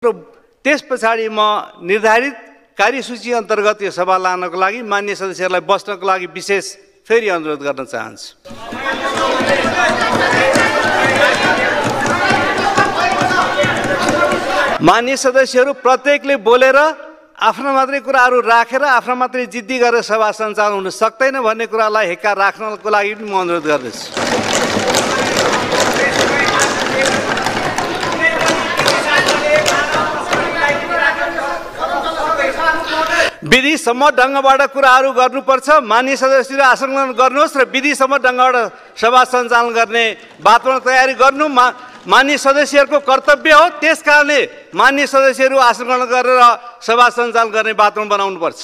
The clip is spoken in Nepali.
र त्यस पछाडि म निर्धारित कार्यसूची अन्तर्गत यो सभा लानको लागि मान्य सदस्यहरूलाई बस्नको लागि विशेष फेरि अनुरोध गर्न चाहन्छु। मान्य सदस्यहरू प्रत्येकले बोलेर आफ्ना मात्रै कुराहरू राखेर आफ्ना मात्रै जिद्दी गरेर सभा सञ्चालन हुन सक्दैन भन्ने कुरालाई हेक्का राख्नको लागि पनि म अनुरोध गर्दछु। विधिसम्म ढङ्गबाट कुराहरू गर्नुपर्छ। मान्य सदस्यहरू आसन ग्रहण गर्नुहोस् र विधिसम्म ढङ्गबाट सभा सञ्चालन गर्ने वातावरण तयारी गर्नु मान्य सदस्यहरूको कर्तव्य हो। त्यसकारणले मान्य सदस्यहरू आसन ग्रहण गरेर सभा सञ्चालन गर्ने वातावरण बनाउनुपर्छ।